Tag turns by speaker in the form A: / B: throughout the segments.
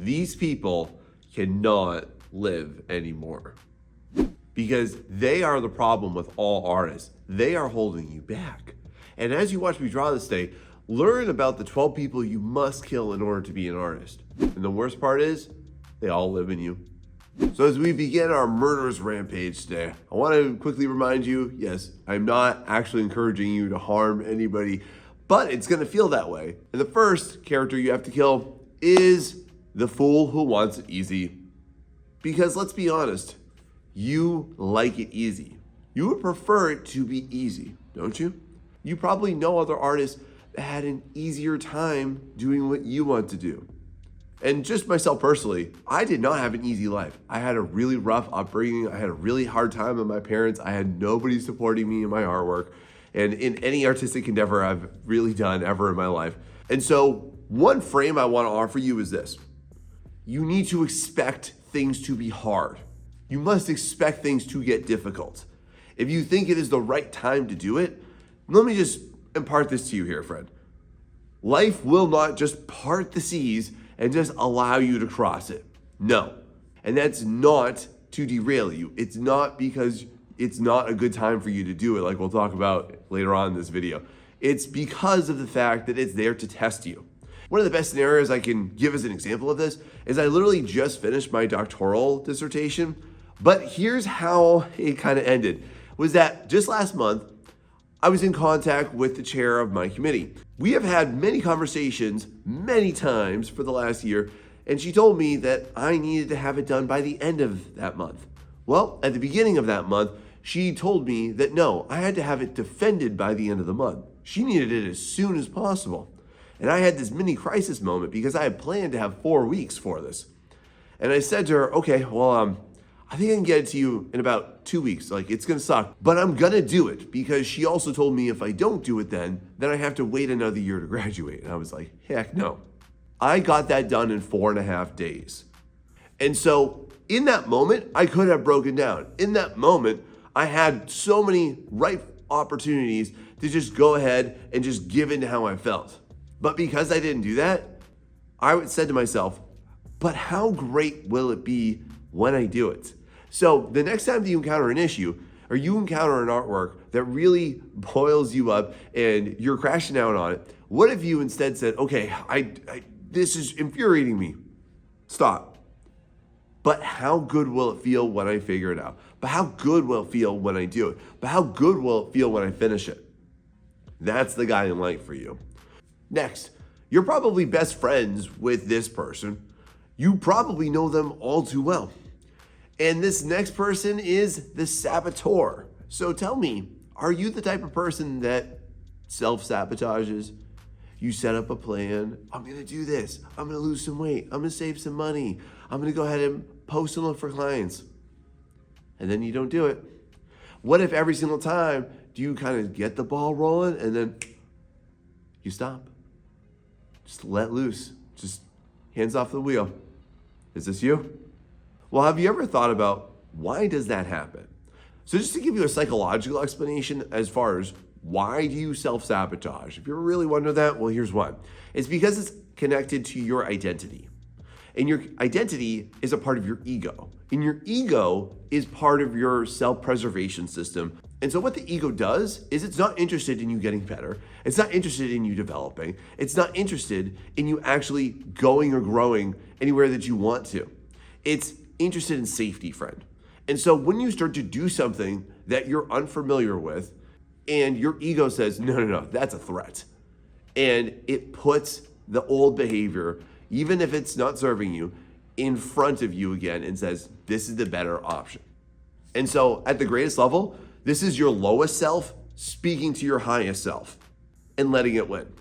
A: these people cannot live anymore because they are the problem with all artists. They are holding you back. And as you watch me draw this day, learn about the 12 people you must kill in order to be an artist. And the worst part is, they all live in you. So as we begin our murderous rampage today, I want to quickly remind you, yes, I'm not actually encouraging you to harm anybody, but it's going to feel that way. And the first character you have to kill is the fool who wants it easy. Because let's be honest, you like it easy. You would prefer it to be easy, don't you? You probably know other artists that had an easier time doing what you want to do. And just myself personally, I did not have an easy life. I had a really rough upbringing. I had a really hard time with my parents. I had nobody supporting me in my artwork and in any artistic endeavor I've really done ever in my life. And so one frame I want to offer you is this. You need to expect things to be hard. You must expect things to get difficult. If you think it is the right time to do it, let me just impart this to you here, friend. Life will not just part the seas and just allow you to cross it. No. And that's not to derail you. It's not because it's not a good time for you to do it, like we'll talk about later on in this video. It's because of the fact that it's there to test you. One of the best scenarios I can give as an example of this is I literally just finished my doctoral dissertation, but here's how it kind of ended, was that just last month, I was in contact with the chair of my committee. We have had many conversations, many times for the last year, and she told me that I needed to have it done by the end of that month. Well, at the beginning of that month, she told me that no, I had to have it defended by the end of the month. She needed it as soon as possible. And I had this mini crisis moment because I had planned to have 4 weeks for this. And I said to her, okay, well, I think I can get it to you in about 2 weeks. Like, it's gonna suck, but I'm gonna do it because she also told me if I don't do it then I have to wait another year to graduate. And I was like, heck no. I got that done in 4.5 days. And so in that moment, I could have broken down. In that moment, I had so many ripe opportunities to just go ahead and just give in to how I felt. But because I didn't do that, I said to myself, but how great will it be when I do it? So the next time that you encounter an issue or you encounter an artwork that really boils you up and you're crashing out on it, what if you instead said, okay, this is infuriating me. Stop. But how good will it feel when I figure it out? But how good will it feel when I do it? But how good will it feel when I finish it? That's the guiding light for you. Next, you're probably best friends with this person. You probably know them all too well. And this next person is the saboteur. So tell me, are you the type of person that self-sabotages? You set up a plan. I'm gonna do this. I'm gonna lose some weight. I'm gonna save some money. I'm gonna go ahead and post and look for clients. And then you don't do it. What if every single time do you kind of get the ball rolling and then you stop? Just let loose. Just hands off the wheel. Is this you? Well, have you ever thought about why does that happen? So just to give you a psychological explanation as far as why do you self-sabotage? If you're really wondering that, well, here's one. It's because it's connected to your identity. And your identity is a part of your ego. And your ego is part of your self-preservation system. And so what the ego does is it's not interested in you getting better. It's not interested in you developing. It's not interested in you actually going or growing anywhere that you want to. It's interested in safety, friend. And so when you start to do something that you're unfamiliar with and your ego says, no, that's a threat. And it puts the old behavior, even if it's not serving you, in front of you again and says, this is the better option. And so at the greatest level, this is your lowest self speaking to your highest self and letting it win.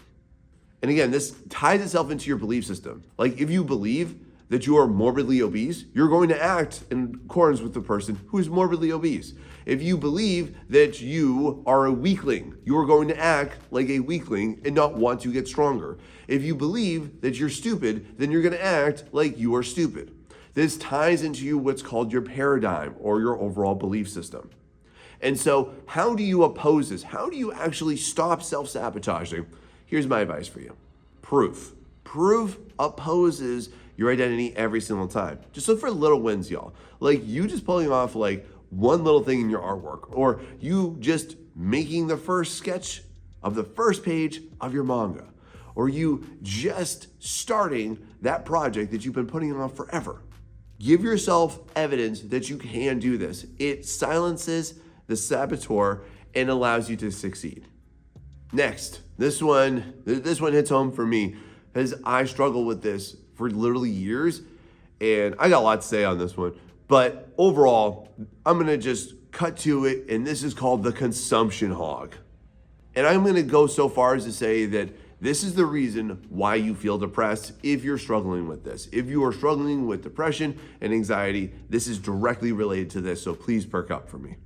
A: And again, this ties itself into your belief system. Like if you believe that you are morbidly obese, you're going to act in accordance with the person who is morbidly obese. If you believe that you are a weakling, you are going to act like a weakling and not want to get stronger. If you believe that you're stupid, then you're going to act like you are stupid. This ties into what's called your paradigm or your overall belief system. And so how do you oppose this? How do you actually stop self-sabotaging? Here's my advice for you. Proof. Proof opposes your identity every single time. Just look for little wins, y'all. Like you just pulling off like one little thing in your artwork, or you just making the first sketch of the first page of your manga, or you just starting that project that you've been putting off forever. Give yourself evidence that you can do this. It silences the saboteur and allows you to succeed. Next, this one hits home for me because I struggle with this for literally years, and I got a lot to say on this one. But overall, I'm gonna just cut to it, and this is called the consumption hog. And I'm gonna go so far as to say that this is the reason why you feel depressed if you're struggling with this. If you are struggling with depression and anxiety, this is directly related to this, so please perk up for me.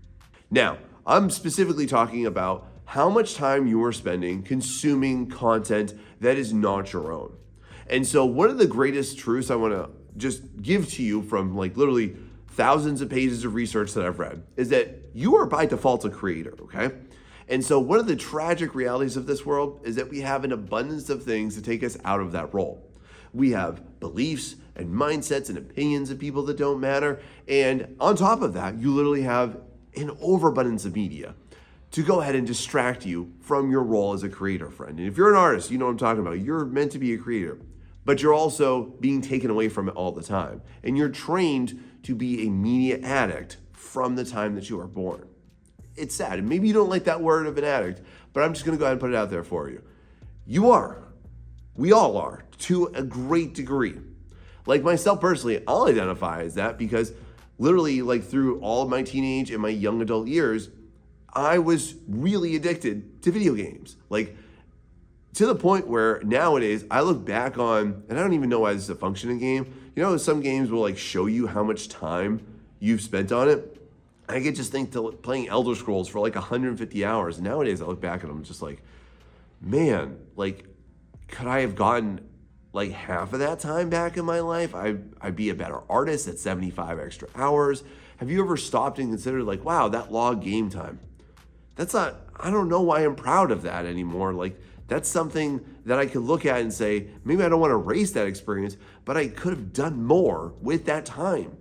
A: Now, I'm specifically talking about how much time you are spending consuming content that is not your own. And so one of the greatest truths I wanna just give to you from like literally thousands of pages of research that I've read is that you are by default a creator, okay? And so one of the tragic realities of this world is that we have an abundance of things to take us out of that role. We have beliefs and mindsets and opinions of people that don't matter. And on top of that, you literally have an overabundance of media to go ahead and distract you from your role as a creator, friend. And if you're an artist, you know what I'm talking about. You're meant to be a creator, but you're also being taken away from it all the time. And you're trained to be a media addict from the time that you are born. It's sad. And maybe you don't like that word of an addict, but I'm just gonna go ahead and put it out there for you. You are. We all are, to a great degree. Like myself personally, I'll identify as that because literally like through all of my teenage and my young adult years, I was really addicted to video games. Like to the point where nowadays I look back on, and I don't even know why this is a functioning game. You know, some games will like show you how much time you've spent on it. I could just think to playing Elder Scrolls for like 150 hours. And nowadays I look back and I'm just like, man, like could I have gotten like half of that time back in my life? I'd be a better artist at 75 extra hours. Have you ever stopped and considered like, wow, that log game time? That's not, I don't know why I'm proud of that anymore. Like that's something that I could look at and say, maybe I don't want to erase that experience, but I could have done more with that time.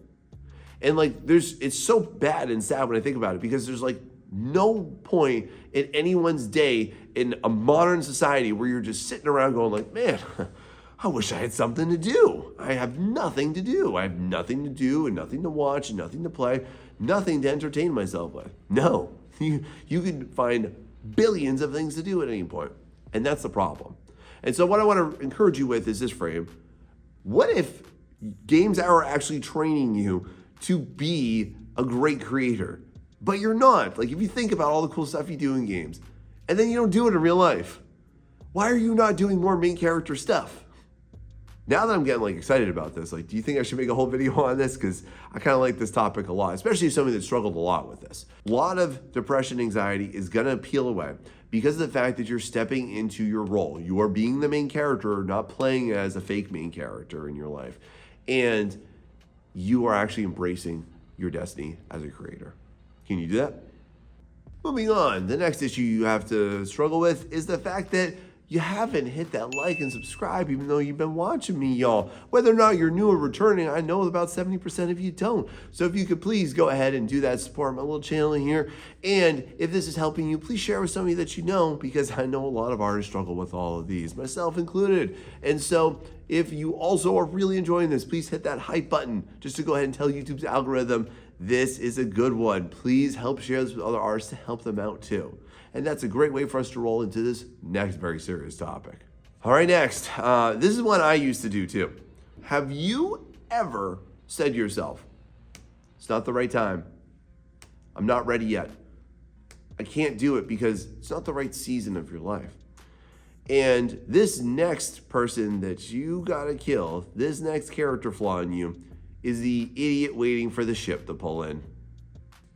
A: And like it's so bad and sad when I think about it because there's like no point in anyone's day in a modern society where you're just sitting around going like, man, I wish I had something to do. I have nothing to do. I have nothing to do and nothing to watch and nothing to play, nothing to entertain myself with. No, you can find billions of things to do at any point. And that's the problem. And so what I want to encourage you with is this frame. What if games are actually training you to be a great creator, but you're not? Like if you think about all the cool stuff you do in games and then you don't do it in real life, why are you not doing more main character stuff? Now that I'm getting like excited about this, like, do you think I should make a whole video on this? Because I kind of like this topic a lot, especially as somebody that struggled a lot with this. A lot of depression, anxiety is gonna peel away because of the fact that you're stepping into your role. You are being the main character, not playing as a fake main character in your life. And you are actually embracing your destiny as a creator. Can you do that? Moving on, the next issue you have to struggle with is the fact that you haven't hit that like and subscribe even though you've been watching me, y'all. Whether or not you're new or returning, I know about 70% of you don't. So if you could please go ahead and do that, support my little channel here. And if this is helping you, please share with somebody that you know, because I know a lot of artists struggle with all of these, myself included. And so if you also are really enjoying this, please hit that hype button just to go ahead and tell YouTube's algorithm this is a good one. Please help share this with other artists to help them out too. And that's a great way for us to roll into this next very serious topic. All right, next. This is one I used to do too. Have you ever said to yourself, it's not the right time. I'm not ready yet. I can't do it because it's not the right season of your life. And this next person that you gotta kill, this next character flaw in you, is the idiot waiting for the ship to pull in.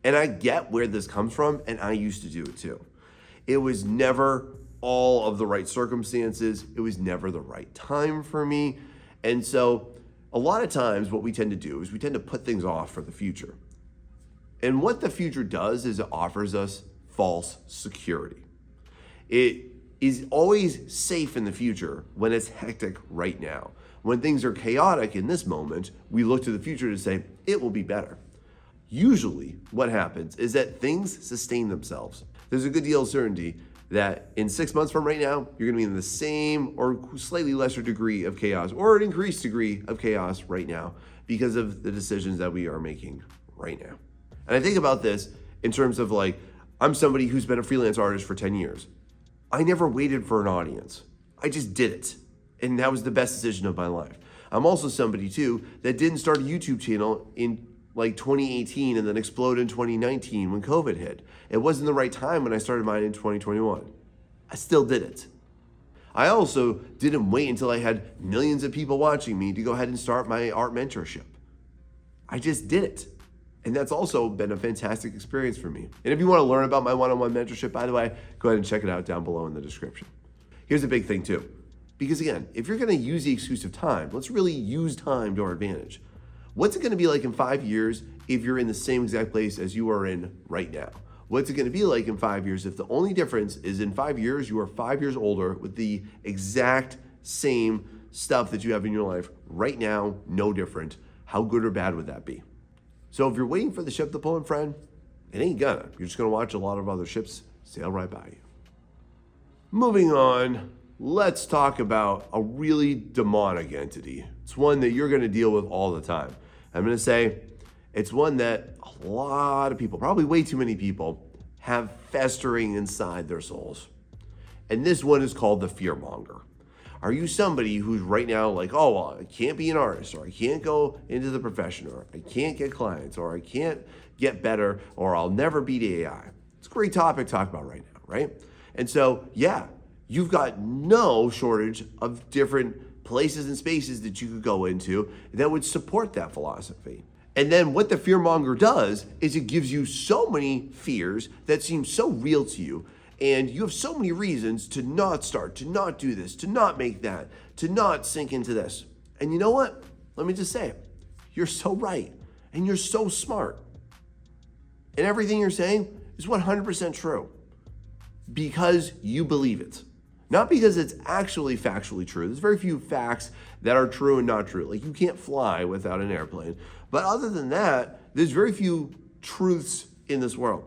A: And I get where this comes from, and I used to do it too. It was never all of the right circumstances. It was never the right time for me. And so a lot of times what we tend to do is we tend to put things off for the future. And what the future does is it offers us false security. It is always safe in the future when it's hectic right now. When things are chaotic in this moment, we look to the future to say, it will be better. Usually what happens is that things sustain themselves. There's a good deal of certainty that in 6 months from right now, you're gonna be in the same or slightly lesser degree of chaos or an increased degree of chaos right now because of the decisions that we are making right now. And I think about this in terms of like, I'm somebody who's been a freelance artist for 10 years. I never waited for an audience. I just did it. And that was the best decision of my life. I'm also somebody too that didn't start a YouTube channel in like 2018 and then explode in 2019 when COVID hit. It wasn't the right time when I started mine in 2021. I still did it. I also didn't wait until I had millions of people watching me to go ahead and start my Art Mentorship. I just did it. And that's also been a fantastic experience for me. And if you want to learn about my one-on-one mentorship, by the way, go ahead and check it out down below in the description. Here's a big thing too. Because again, if you're going to use the excuse of time, let's really use time to our advantage. What's it going to be like in 5 years if you're in the same exact place as you are in right now? What's it going to be like in 5 years if the only difference is in 5 years you are 5 years older with the exact same stuff that you have in your life right now, no different? How good or bad would that be? So if you're waiting for the ship to pull in, friend, it ain't gonna. You're just gonna watch a lot of other ships sail right by you. Moving on, let's talk about a really demonic entity. It's one that you're gonna deal with all the time. I'm gonna say it's one that a lot of people, probably way too many people, have festering inside their souls. And this one is called the fearmonger. Are you somebody who's right now like, oh, well, I can't be an artist, or I can't go into the profession, or I can't get clients, or I can't get better, or I'll never beat AI? It's a great topic to talk about right now, right? And so, yeah, you've got no shortage of different places and spaces that you could go into that would support that philosophy. And then what the fearmonger does is it gives you so many fears that seem so real to you. And you have so many reasons to not start, to not do this, to not make that, to not sink into this. And you know what? Let me just say it. You're so right. And you're so smart. And everything you're saying is 100% true. Because you believe it. Not because it's actually factually true. There's very few facts that are true and not true. Like you can't fly without an airplane. But other than that, there's very few truths in this world.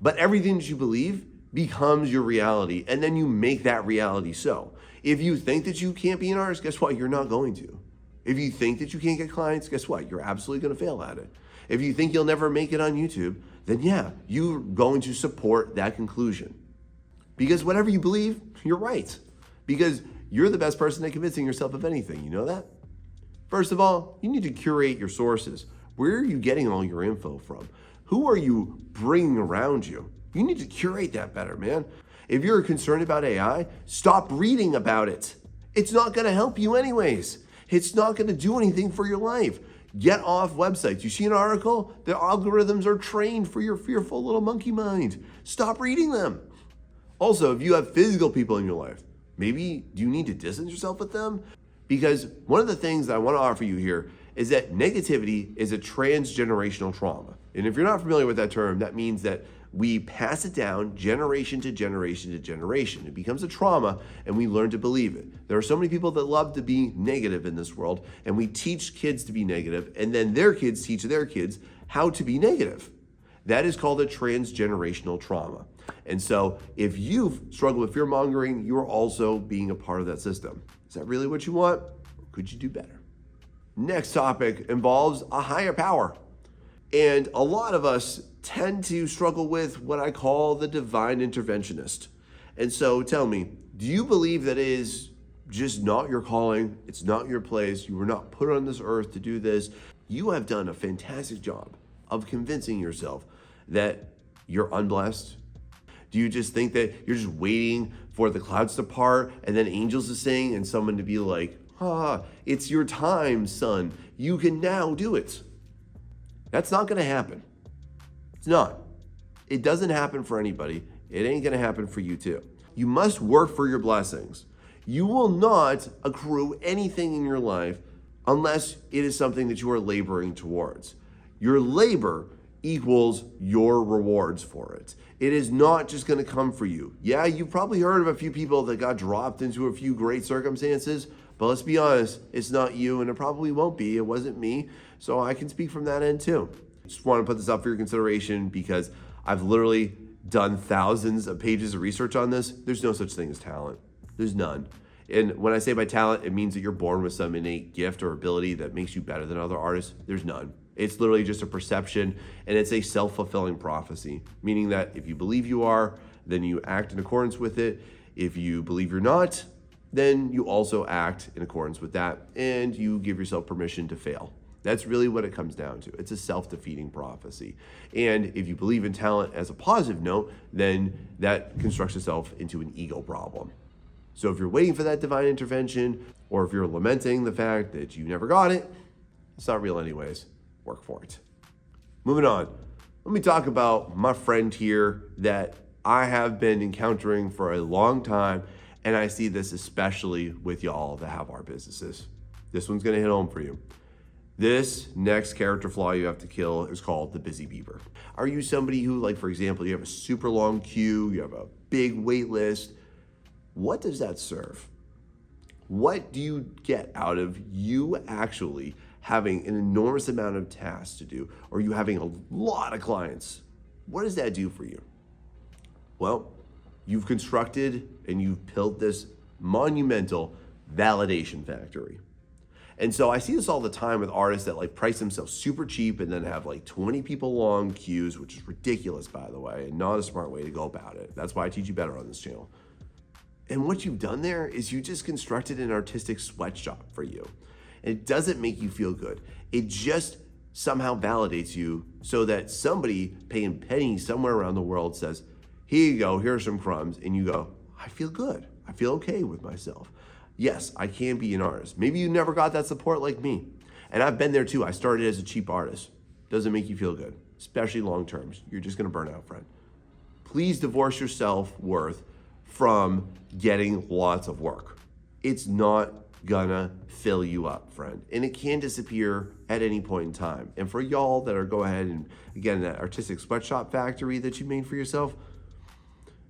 A: But everything that you believe becomes your reality, and then you make that reality so. If you think that you can't be an artist, guess what? You're not going to. If you think that you can't get clients, guess what? You're absolutely going to fail at it. If you think you'll never make it on YouTube, then yeah, you're going to support that conclusion. Because whatever you believe, you're right. Because you're the best person at convincing yourself of anything. You know that? First of all, you need to curate your sources. Where are you getting all your info from? Who are you bringing around you? You need to curate that better, man. If you're concerned about AI, stop reading about it. It's not going to help you anyways. It's not going to do anything for your life. Get off websites. You see an article? The algorithms are trained for your fearful little monkey mind. Stop reading them. Also, if you have physical people in your life, maybe do you need to distance yourself with them? Because one of the things that I want to offer you here is that negativity is a transgenerational trauma. And if you're not familiar with that term, that means that we pass it down generation to generation to generation. It becomes a trauma and we learn to believe it. There are so many people that love to be negative in this world, and we teach kids to be negative, and then their kids teach their kids how to be negative. That is called a transgenerational trauma. And so if you've struggled with fear mongering, you're also being a part of that system. Is that really what you want? Or could you do better? Next topic involves a higher power. And a lot of us tend to struggle with what I call the divine interventionist. And so tell me, do you believe that it is just not your calling? It's not your place. You were not put on this earth to do this. You have done a fantastic job of convincing yourself that you're unblessed. Do you just think that you're just waiting for the clouds to part and then angels to sing and someone to be like, it's your time, son. You can now do it. That's not going to happen. It's not. It doesn't happen for anybody. It ain't going to happen for you too. You must work for your blessings. You will not accrue anything in your life unless it is something that you are laboring towards. Your labor equals your rewards for it. It is not just going to come for you. Yeah, you've probably heard of a few people that got dropped into a few great circumstances, But let's be honest, it's not you, and it probably won't be. It wasn't me. So I can speak from that end too. Just want to put this up for your consideration because I've literally done thousands of pages of research on this. There's no such thing as talent. There's none. And when I say by talent, it means that you're born with some innate gift or ability that makes you better than other artists. There's none. It's literally just a perception, and it's a self-fulfilling prophecy, meaning that if you believe you are, then you act in accordance with it. If you believe you're not, then you also act in accordance with that, and you give yourself permission to fail. That's really what it comes down to. It's a self-defeating prophecy. And if you believe in talent as a positive note, then that constructs itself into an ego problem. So if you're waiting for that divine intervention, or if you're lamenting the fact that you never got it, it's not real anyways. Work for it. Moving on. Let me talk about my friend here that I have been encountering for a long time, and I see this especially with y'all that have our businesses. This one's gonna hit home for you. This next character flaw you have to kill is called the busy beaver. Are you somebody who, like, for example, you have a super long queue, you have a big wait list? What does that serve? What do you get out of you actually having an enormous amount of tasks to do, or you having a lot of clients? What does that do for you? Well, you've constructed and you've built this monumental validation factory. And so I see this all the time with artists that like price themselves super cheap and then have like 20 people long queues, which is ridiculous, by the way, and not a smart way to go about it. That's why I teach you better on this channel. And what you've done there is you just constructed an artistic sweatshop for you. And it doesn't make you feel good. It just somehow validates you so that somebody paying pennies somewhere around the world says, here you go, here's some crumbs. And you go, I feel good. I feel okay with myself. Yes, I can be an artist. Maybe you never got that support like me. And I've been there too. I started as a cheap artist. Doesn't make you feel good, especially long term. You're just gonna burn out, friend. Please divorce your self-worth from getting lots of work. It's not gonna fill you up, friend. And it can disappear at any point in time. And for y'all that are go ahead and, again, that artistic sweatshop factory that you made for yourself,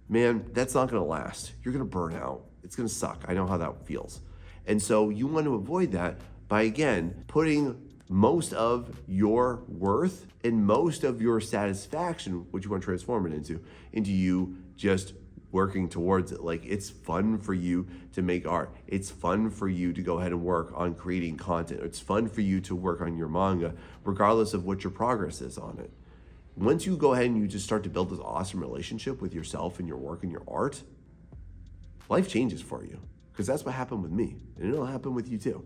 A: man, that's not gonna last. You're gonna burn out. It's gonna suck. I know how that feels. And so you want to avoid that by, again, putting most of your worth and most of your satisfaction, which you want to transform it into you just working towards it. Like, it's fun for you to make art. It's fun for you to go ahead and work on creating content. It's fun for you to work on your manga, regardless of what your progress is on it. Once you go ahead and you just start to build this awesome relationship with yourself and your work and your art, life changes for you, because that's what happened with me, and it'll happen with you too.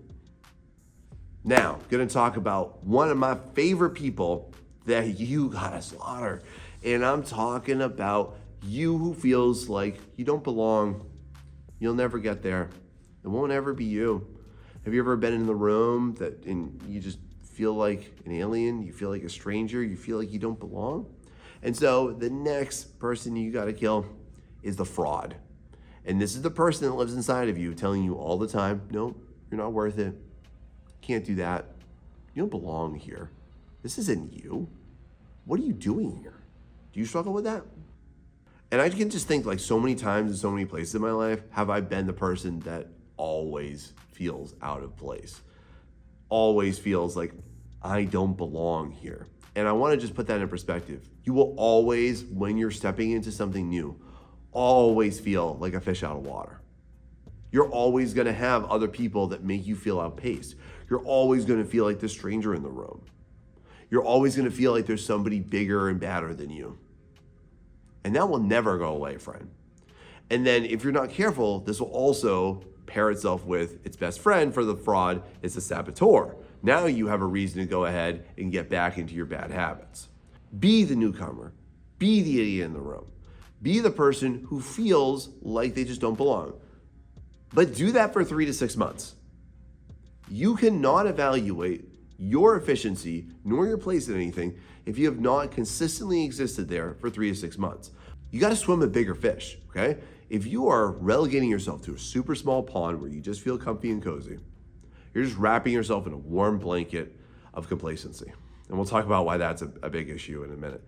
A: Now, I'm gonna talk about one of my favorite people that you gotta slaughter, and I'm talking about you who feels like you don't belong. You'll never get there. It won't ever be you. Have you ever been in the room and you just feel like an alien? You feel like a stranger? You feel like you don't belong? And so the next person you gotta kill is the fraud. And this is the person that lives inside of you telling you all the time, no, you're not worth it. Can't do that. You don't belong here. This isn't you. What are you doing here? Do you struggle with that? And I can just think, like, so many times in so many places in my life, have I been the person that always feels out of place? Always feels like I don't belong here. And I want to just put that in perspective. You will always, when you're stepping into something new, always feel like a fish out of water. You're always gonna have other people that make you feel outpaced. You're always gonna feel like the stranger in the room. You're always gonna feel like there's somebody bigger and badder than you. And that will never go away, friend. And then if you're not careful, this will also pair itself with its best friend for the fraud, is the saboteur. Now you have a reason to go ahead and get back into your bad habits. Be the newcomer. Be the idiot in the room. Be the person who feels like they just don't belong. But do that for 3 to 6 months. You cannot evaluate your efficiency nor your place in anything if you have not consistently existed there for 3 to 6 months. You got to swim with bigger fish, okay? If you are relegating yourself to a super small pond where you just feel comfy and cozy, you're just wrapping yourself in a warm blanket of complacency. And we'll talk about why that's a big issue in a minute.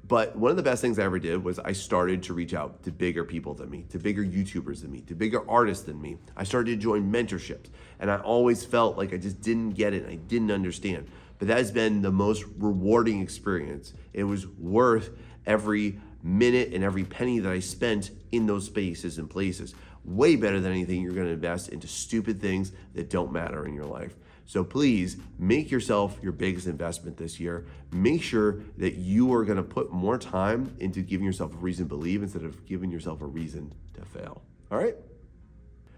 A: But one of the best things I ever did was I started to reach out to bigger people than me, to bigger YouTubers than me, to bigger artists than me. I started to join mentorships, and I always felt like I just didn't get it, and I didn't understand. But that has been the most rewarding experience. It was worth every minute and every penny that I spent in those spaces and places. Way better than anything you're gonna invest into stupid things that don't matter in your life. So please make yourself your biggest investment this year. Make sure that you are gonna put more time into giving yourself a reason to believe instead of giving yourself a reason to fail. All right?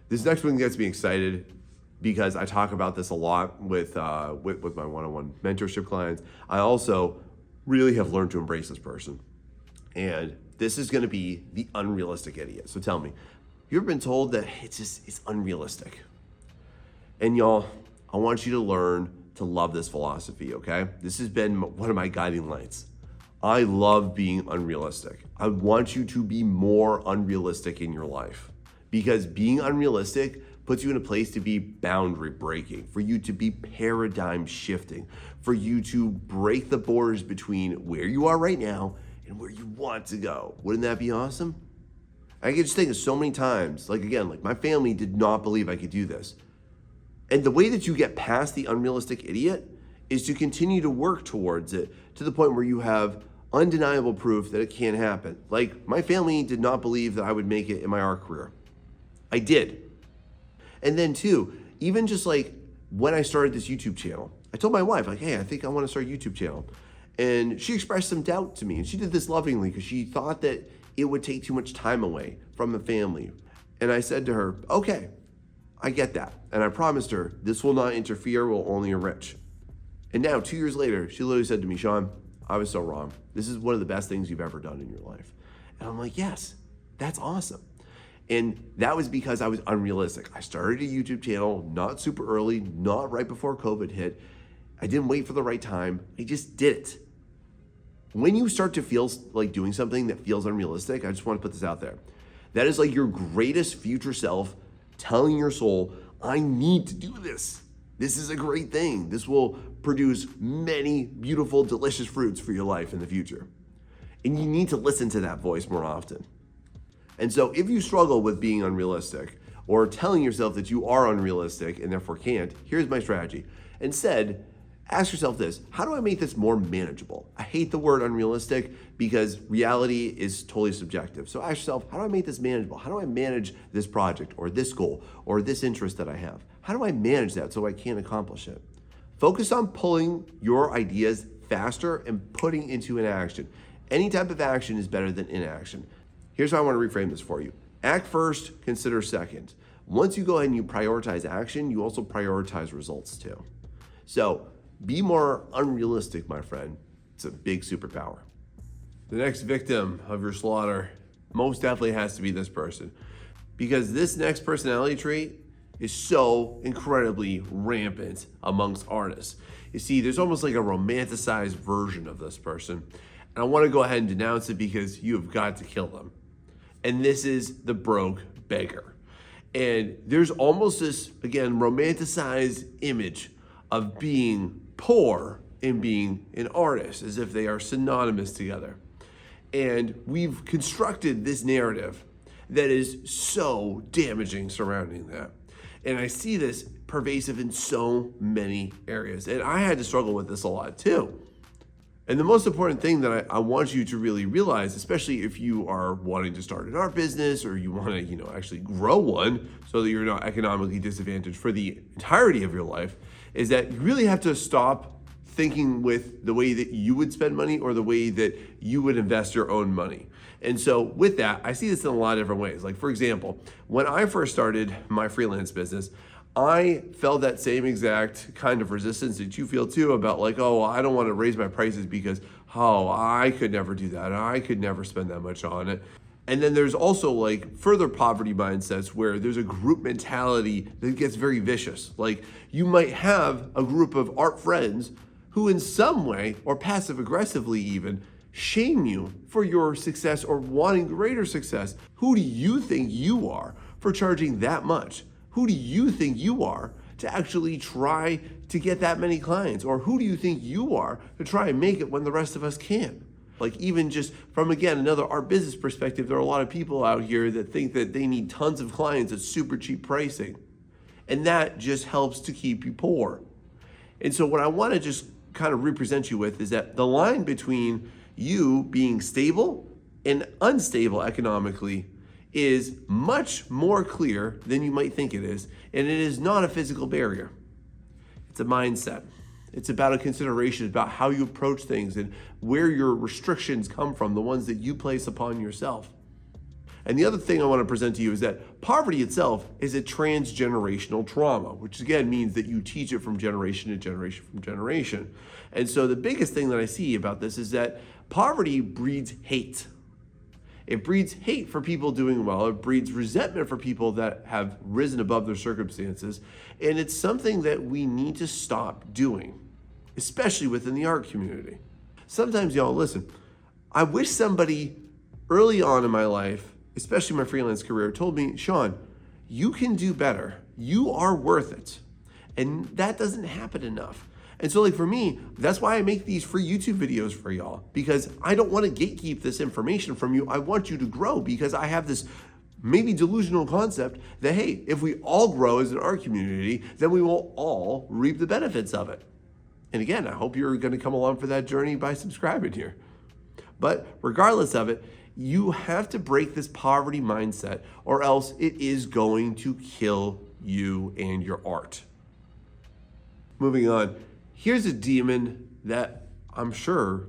A: This next one gets me excited because I talk about this a lot with my one-on-one mentorship clients. I also really have learned to embrace this person. And this is gonna be the unrealistic idiot. So tell me, you ever been told that it's unrealistic? And y'all, I want you to learn to love this philosophy, okay? This has been one of my guiding lights. I love being unrealistic. I want you to be more unrealistic in your life because being unrealistic puts you in a place to be boundary breaking, for you to be paradigm shifting, for you to break the borders between where you are right now and where you want to go. Wouldn't that be awesome? I can just think of so many times, like my family did not believe I could do this. And the way that you get past the unrealistic idiot is to continue to work towards it to the point where you have undeniable proof that it can happen. Like my family did not believe that I would make it in my art career. I did. And then too, even just like when I started this YouTube channel, I told my wife like, hey, I think I want to start a YouTube channel. And she expressed some doubt to me. And she did this lovingly because she thought that it would take too much time away from the family. And I said to her, okay, I get that. And I promised her, this will not interfere, will only enrich. And now, 2 years later, she literally said to me, Sean, I was so wrong. This is one of the best things you've ever done in your life. And I'm like, yes, that's awesome. And that was because I was unrealistic. I started a YouTube channel, not super early, not right before COVID hit. I didn't wait for the right time. I just did it. When you start to feel like doing something that feels unrealistic, I just want to put this out there. That is like your greatest future self telling your soul, I need to do this. This is a great thing. This will produce many beautiful, delicious fruits for your life in the future. And you need to listen to that voice more often. And so if you struggle with being unrealistic or telling yourself that you are unrealistic and therefore can't, here's my strategy. Instead, ask yourself this, how do I make this more manageable? I hate the word unrealistic because reality is totally subjective. So ask yourself, how do I make this manageable? How do I manage this project or this goal or this interest that I have? How do I manage that so I can accomplish it? Focus on pulling your ideas faster and putting into an action. Any type of action is better than inaction. Here's how I want to reframe this for you. Act first, consider second. Once you go ahead and you prioritize action, you also prioritize results too. So be more unrealistic, my friend. It's a big superpower. The next victim of your slaughter most definitely has to be this person, because this next personality trait is so incredibly rampant amongst artists. You see, there's almost like a romanticized version of this person. And I want to go ahead and denounce it because you have got to kill them. And this is the broke beggar. And there's almost this, again, romanticized image of being poor and being an artist, as if they are synonymous together. And we've constructed this narrative that is so damaging surrounding that. And I see this pervasive in so many areas. And I had to struggle with this a lot too. And the most important thing that I want you to really realize, especially if you are wanting to start an art business or you want to, actually grow one so that you're not economically disadvantaged for the entirety of your life, is that you really have to stop thinking with the way that you would spend money or the way that you would invest your own money. And so with that, I see this in a lot of different ways. Like for example, when I first started my freelance business, I felt that same exact kind of resistance that you feel too about like, oh, I don't want to raise my prices because, I could never do that. I could never spend that much on it. And then there's also like further poverty mindsets where there's a group mentality that gets very vicious. Like you might have a group of art friends who in some way, or passive aggressively even, shame you for your success or wanting greater success. Who do you think you are for charging that much? Who do you think you are to actually try to get that many clients? Or who do you think you are to try and make it when the rest of us can't? Like even just from, again, another art business perspective, there are a lot of people out here that think that they need tons of clients at super cheap pricing. And that just helps to keep you poor. And so what I want to just kind of represent you with is that the line between you being stable and unstable economically is much more clear than you might think it is. And it is not a physical barrier. It's a mindset. It's about a consideration about how you approach things and where your restrictions come from, the ones that you place upon yourself. And the other thing I want to present to you is that poverty itself is a transgenerational trauma, which again means that you teach it from generation to generation from generation. And so the biggest thing that I see about this is that poverty breeds hate. It breeds hate for people doing well. It breeds resentment for people that have risen above their circumstances. And it's something that we need to stop doing, especially within the art community. Sometimes, y'all, listen, I wish somebody early on in my life, especially my freelance career, told me, Sean, you can do better. You are worth it. And that doesn't happen enough. And so like for me, that's why I make these free YouTube videos for y'all, because I don't want to gatekeep this information from you. I want you to grow because I have this maybe delusional concept that, hey, if we all grow as an art community, then we will all reap the benefits of it. And again, I hope you're going to come along for that journey by subscribing here. But regardless of it, you have to break this poverty mindset or else it is going to kill you and your art. Moving on. Here's a demon that I'm sure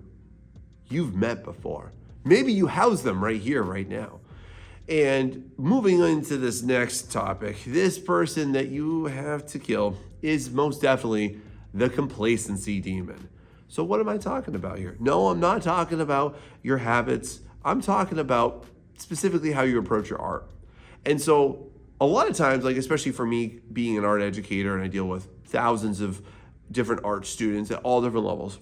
A: you've met before. Maybe you house them right here, right now. And moving into this next topic, this person that you have to kill is most definitely the complacency demon. So what am I talking about here? No, I'm not talking about your habits. I'm talking about specifically how you approach your art. And so a lot of times, like especially for me being an art educator and I deal with thousands of different art students at all different levels.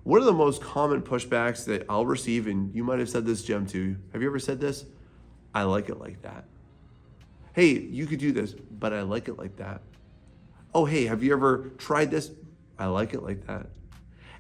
A: One of the most common pushbacks that I'll receive, and you might have said this, Jem, too. Have you ever said this? I like it like that. Hey, you could do this, but I like it like that. Oh, hey, have you ever tried this? I like it like that.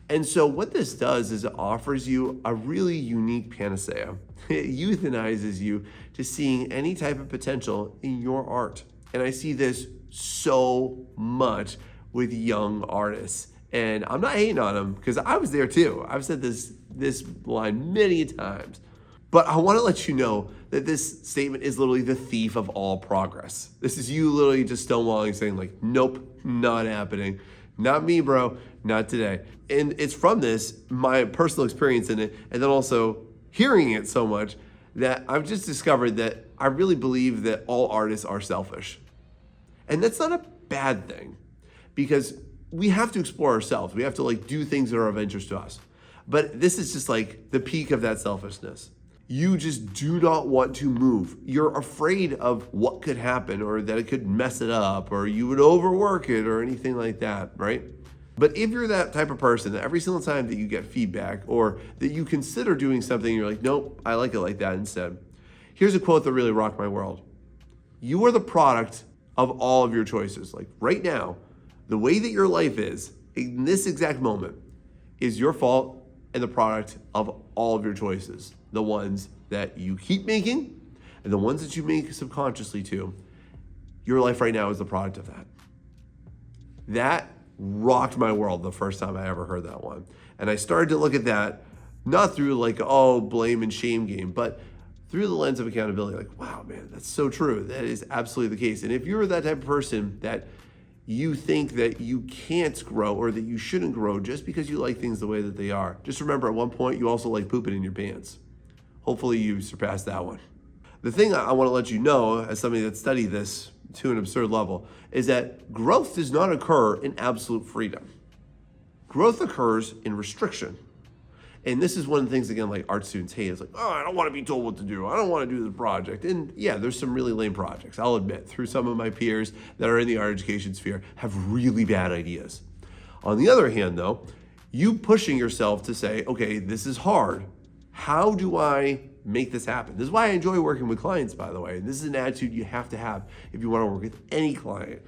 A: And so what this does is it offers you a really unique panacea. It euthanizes you to seeing any type of potential in your art. And I see this so much with young artists. And I'm not hating on them because I was there too. I've said this line many times. But I want to let you know that this statement is literally the thief of all progress. This is you literally just stonewalling saying like, nope, not happening. Not me, bro, not today. And it's from this, my personal experience in it, and then also hearing it so much that I've just discovered that I really believe that all artists are selfish. And that's not a bad thing. Because we have to explore ourselves. We have to like do things that are of interest to us. But this is just like the peak of that selfishness. You just do not want to move. You're afraid of what could happen or that it could mess it up or you would overwork it or anything like that, right? But if you're that type of person that every single time that you get feedback or that you consider doing something, you're like, nope, I like it like that instead. Here's a quote that really rocked my world. You are the product of all of your choices. Like right now, the way that your life is in this exact moment is your fault and the product of all of your choices. The ones that you keep making and the ones that you make subconsciously too. Your life right now is the product of that. That rocked my world the first time I ever heard that one. And I started to look at that, not through like, oh, blame and shame game, but through the lens of accountability. Like, wow, man, that's so true. That is absolutely the case. And if you're that type of person that you think that you can't grow or that you shouldn't grow just because you like things the way that they are, just remember at one point you also like pooping in your pants. Hopefully you surpass that one. The thing I want to let you know as somebody that studied this to an absurd level is that growth does not occur in absolute freedom. Growth occurs in restriction. And this is one of the things, again, like art students hate. It's like, oh, I don't want to be told what to do. I don't want to do this project. And yeah, there's some really lame projects. I'll admit, through some of my peers that are in the art education sphere have really bad ideas. On the other hand, though, you pushing yourself to say, okay, this is hard. How do I make this happen? This is why I enjoy working with clients, by the way. And this is an attitude you have to have if you want to work with any client.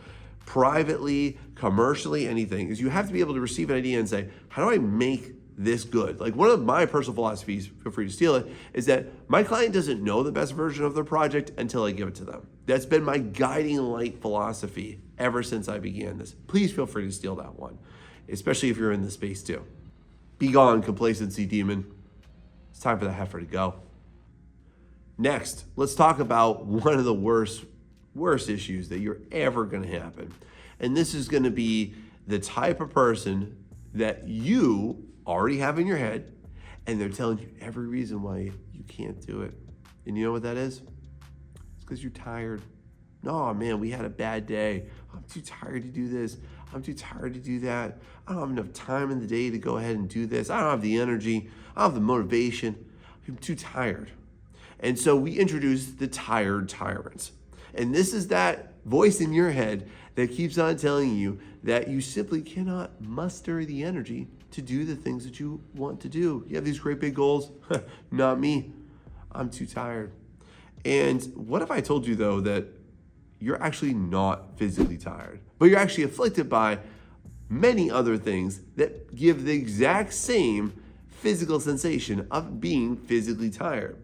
A: Privately, commercially, anything, is you have to be able to receive an idea and say, how do I make this good. Like one of my personal philosophies, feel free to steal it, is that my client doesn't know the best version of their project until I give it to them. That's been my guiding light philosophy ever since I began this. Please feel free to steal that one, especially if you're in the space too. Be gone, complacency demon. It's time for the heifer to go. Next, let's talk about one of the worst issues that you're ever going to happen. And this is going to be the type of person that you already have in your head, and they're telling you every reason why you can't do it. And you know what that is? It's because you're tired. Oh man, we had a bad day. I'm too tired to do this. I'm too tired to do that. I don't have enough time in the day to go ahead and do this. I don't have the energy. I don't have the motivation. I'm too tired. And so we introduced the tired tyrants. And this is that voice in your head that keeps on telling you that you simply cannot muster the energy to do the things that you want to do. You have these great big goals. Not me. I'm too tired. And what if I told you, though, that you're actually not physically tired, but you're actually afflicted by many other things that give the exact same physical sensation of being physically tired?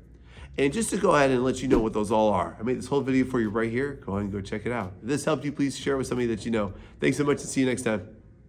A: And just to go ahead and let you know what those all are, I made this whole video for you right here. Go ahead and go check it out. If this helped you, please share it with somebody that you know. Thanks so much and see you next time.